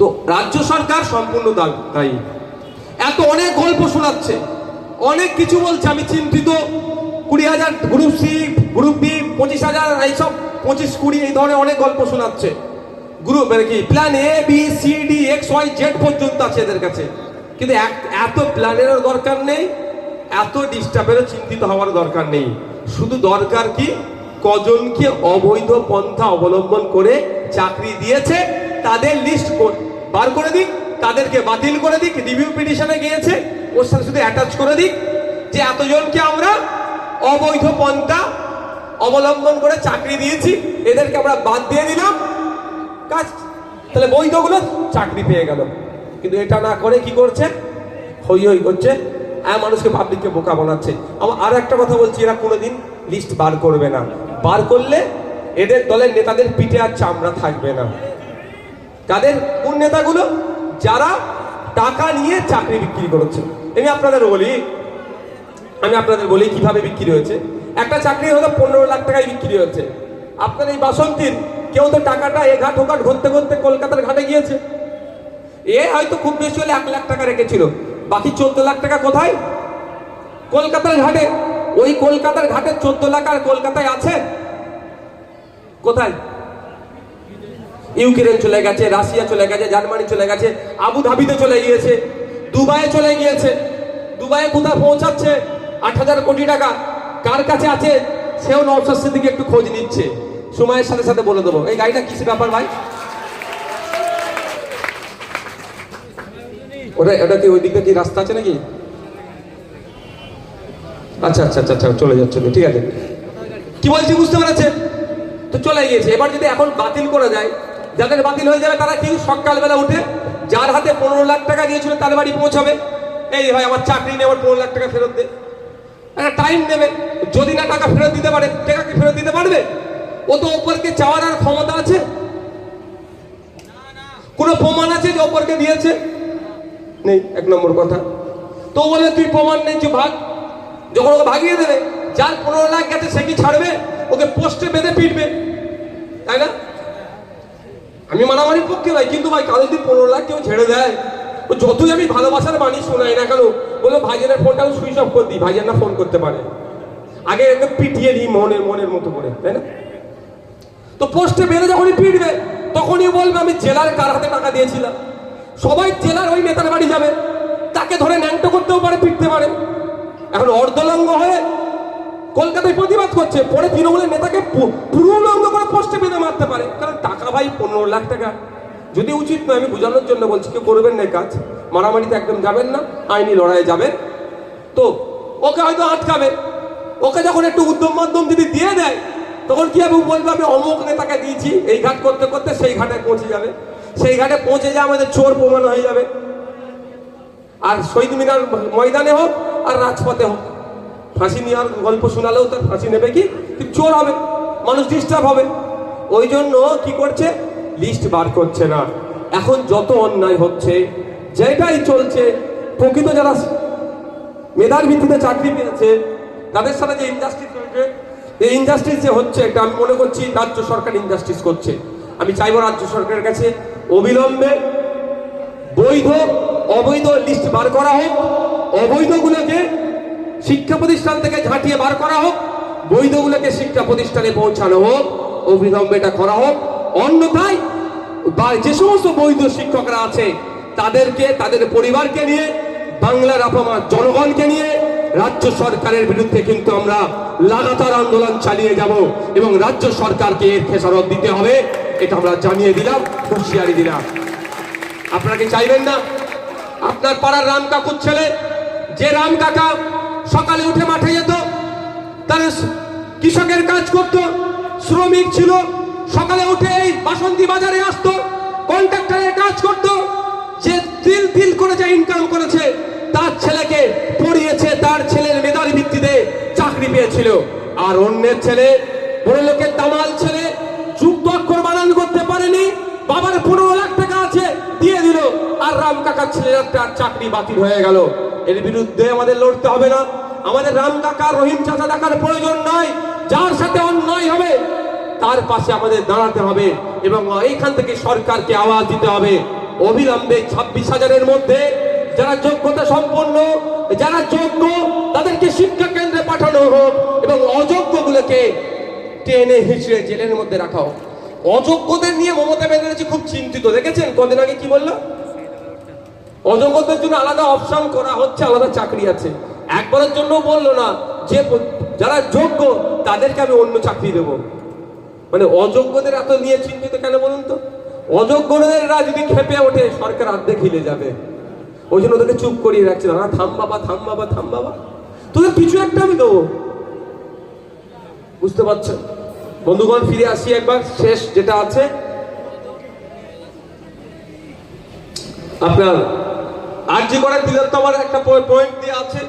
তো রাজ্য সরকার সম্পূর্ণ দায়ী। এত অনেক গল্প শোনাচ্ছে, অনেক কিছু বলছে, আমি চিন্তিত। 20,000 গ্রুপ সি, গ্রুপ বি 25,000, এইসব 25-20 এই ধরনের অনেক গল্প শোনাচ্ছে। গ্রুপ মানে কি plan A B C D X Y Z পর্যন্ত আছে এদের কাছে, কিন্তু এত প্ল্যানেরও দরকার নেই, এত ডিস্টার্বেরও চিন্তিত হওয়ার দরকার নেই। শুধু দরকার কি, কজনকে অবৈধ পন্থা অবলম্বন করে চাকরি দিয়েছে তাদের লিস্ট বার করে দিক, তাদেরকে বাতিল করে দিক, রিভিউ পিটিশনে গিয়েছে ওর সাথে শুধু অ্যাটাচ করে দিক যে এতজনকে আমরা অবৈধ পন্থা অবলম্বন করে চাকরি দিয়েছি, এদেরকে আমরা বাদ দিয়ে দিলাম, কাজ। তাহলে বৈধগুলো চাকরি পেয়ে গেল। কিন্তু এটা না করে কি করছে, হই হই করছে, মানুষকে পাবলিককে বোকা বানাচ্ছে। আমার আর একটা কথা বলছি, এরা কোনোদিন লিস্ট বার করবে না। বার করলে এদের দলের নেতাদের পিঠে আর চামড়া থাকবে না। তাদের কোন নেতাগুলো, যারা টাকা নিয়ে চাকরি বিক্রি করেছে। আমি আপনাদের বলি কিভাবে বিক্রি হয়েছে। একটা চাকরি হয়তো 15 লাখ টাকায় বিক্রি হয়েছে। আপনার এই বাসন্তীর কেউ তো টাকাটা এ ঘাট ওঘাট ঘুরতে ঘুরতে কলকাতার ঘাটে গিয়েছে, এ হয়তো খুব বেশি হলে 1 লাখ টাকা রেখেছিল, বাকি 14 লাখ টাকা কোথায়, কলকাতার ঘাটে। ওই কলকাতার ঘাটে 14 লাখ আর কলকাতায় আছে কোথায়? ইউক্রেন চলে গেছে, রাশিয়া চলে গেছে, জার্মানি চলে গেছে, আবুধাবিতে চলে গিয়েছে, দুবাইয়ে চলে গিয়েছে। দুবাইয়ে কোথায় পৌঁছাচ্ছে 8,000 কোটি টাকা কার কাছে আছে, সেও নওশাদ সিদ্দিকী একটু খোঁজ নিচ্ছে। সময়ের সাথে সাথে বলে দেবো। এই গাড়িটা কিসের ব্যাপার ভাই? ওটা কি ওই দিকটা কি রাস্তা আছে নাকি? আচ্ছা আচ্ছা আচ্ছা আচ্ছা, চলে যাচ্ছে, ঠিক আছে। কি বলছি বুঝতে পেরেছে তো, চলে গিয়েছে। এবার যদি এখন বাতিল করে যায়, যাদের বাতিল হয়ে যাবে তারা কি সকালবেলা উঠে যার হাতে 15 লাখ টাকা দিয়েছিল তার বাড়ি পৌঁছাবে, এই ভাই আমার চাকরি নেই, আমার 15 লাখ টাকা ফেরত দে। একটা টাইম নেবে, যদি না টাকা ফেরত দিতে পারে, টাকা কি ফেরত দিতে পারবে? ও তো ওপরকে চাওয়ার আর ক্ষমতা আছে? কোনো প্রমাণ আছে যে ওপরকে দিয়েছে? নেই, 1 নম্বর কথা। তো বলে তুই প্রমাণ নেই, ভাগ। যখন ওকে ভাগিয়ে দেবে, যার 15 লাখ গেছে সে কি ছাড়বে? ওকে পোস্টে বেঁধে পিটবে, তাই না? আমি মারামারির পক্ষে ভাই, কিন্তু ভাই কারো যদি 15 লাখ কেউ ছেড়ে দেয়, ও যতই আমি ভালোবাসার বাণী শোনাই না কেন, বলে ভাইজানের ফোনটাও সুইচ অফ করে দিই, ভাইজান না ফোন করতে পারে, আগে একে পিটিয়ে দিই মনের মতো করে, তাই না? তো পোস্টে বেঁধে যখনই পিটবে তখনই বলবে আমি জেলার কার হাতে টাকা দিয়েছিলাম। সবাই জেলার ওই নেতার বাড়ি যাবে, তাকে ধরে ন্যাংটো করতেও পারে, পিটতে পারে। এখন অর্ধলঙ্গ হয়ে কলকাতায় প্রতিবাদ করছে, পরে তৃণমূলের নেতাকে পুরোলঙ্গ করে পোস্টে বেঁধে মারতে পারে, কারণ টাকা ভাই 15 লাখ টাকা। যদি উচিত নয়, আমি বোঝানোর জন্য বলছি, কেউ করবেন না কাজ, মারামারিতে একদম যাবেন না, আইনি লড়াইয়ে যাবেন। তো ওকে হয়তো আটকাবে, ওকে যখন একটু উদ্যম মাধ্যম যদি দিয়ে দেয়, তখন কি হবে? বলবে আমি অমুক নেতাকে দিয়েছি, এই ঘাট করতে করতে সেই ঘাটে পৌঁছে যাবে, সেই ঘাটে পৌঁছে যায় আমাদের চোর প্রমাণ হয়ে যাবে। আর শহীদ মিনার ময়দানে হোক আর রাজপথে হোক, ফাঁসি নেওয়ার গল্প শোনালেও তার ফাঁসি নেবে কি, চোর হবে, মানুষ ডিস্টার্ব হবে। ওই জন্য কি করছে, লিস্ট বার করছে না। এখন যত অন্যায় হচ্ছে, যেটাই চলছে, প্রকৃত যারা মেধার ভিত্তিতে চাকরি পেয়েছে তাদের সাথে যে ইনজাস্টিস হয়েছে, এই ইনজাস্টিস যে হচ্ছে, এটা আমি মনে করছি রাজ্য সরকার ইনজাস্টিস করছে। আমি চাইবো রাজ্য সরকারের কাছে অবিলম্বে বৈধ অবৈধ লিস্ট বার করা হোক, অবৈধগুলোকে শিক্ষা প্রতিষ্ঠান থেকে ঝাঁটিয়ে বার করা হোক, বৈধগুলোকে শিক্ষা প্রতিষ্ঠানে পৌঁছানো হোক, অবিলম্বে এটা করা হোক। অন্যথায় যে সমস্ত বৈধ শিক্ষকরা আছে তাদেরকে, তাদের পরিবারকে নিয়ে, বাংলার আপামর জনগণকে নিয়ে রাজ্য সরকারের বিরুদ্ধে কিন্তু আমরা লাগাতার আন্দোলন চালিয়ে যাব এবং রাজ্য সরকারকে এর খেসারত দিতে হবে, এটা আমরা জানিয়ে দিলাম, হুঁশিয়ারি দিলাম। আপনারা কি চাইবেন না আপনার পাড়ার রাম কাকুর ছেলে, যে রাম কাকা সকালে উঠে মাঠে যেত, তার কৃষকের কাজ করত, শ্রমিক ছিল, সকালে উঠে এই বাসন্তী বাজারে আসতো, কন্ট্রাক্টরের কাজ করত, যে তিল তিল করে যে ইনকাম করেছে, তার ছেলেকে পড়িয়েছে, তার ছেলের মেধার ভিত্তিতে চাকরি পেয়েছিল। আর অন্যের ছেলে, বড় লোকের দামাল ছেলে, যুক্ত অক্ষর বানান করতে পারেনি, বাবার 15 লাখ টাকা আছে দিয়ে দিল, আর রাম কাকার ছেলের চাকরি বাতিল হয়ে গেল। এর বিরুদ্ধে আমাদের লড়তে হবে না? আমাদের রাম কাকা, রহিম চাচা দেখার প্রয়োজন নয়, যার সাথে অন্যায় হবে তার পাশে আমাদের দাঁড়াতে হবে এবং এইখান থেকে সরকারকে আওয়াজ দিতে হবে, অবিলম্বে 26,000-এর মধ্যে যারা যোগ্যতা সম্পন্ন, যারা যোগ্য তাদেরকে শিক্ষা কেন্দ্রে পাঠানো হোক এবং অযোগ্যগুলোকে টেনে হিঁচড়ে জেলের মধ্যে রাখা হোক। অযোগ্যদের নিয়ে মমতা ব্যানার্জি খুব চিন্তিত, দেখেছেন কদিন আগে কি বললো? অযোগ্যদের জন্য আলাদা অপশন করা হচ্ছে, আলাদা চাকরি আছে। একবারের জন্য বললো না যে যারা যোগ্য তাদেরকে আমি অন্য চাকরি দেবো। মানে অযোগ্যদের এত নিয়ে চিন্তিত কেন বলুন তো? অযোগ্যরা যদি খেপে ওঠে সরকার অর্ধেক হিলে যাবে, ওই জন্য ওদেরকে চুপ করিয়ে রাখছে। না, থাম বাবা, থাম বাবা, থাম বাবা, তোদের কিছু একটা আমি দেবো। বুঝতে পারছেন বন্ধুগণ? ফিরে আসি একবার, শেষ যেটা আছে আপনার আরজি করার দিলে তো আমার একটা পয়েন্ট দিয়ে আছে।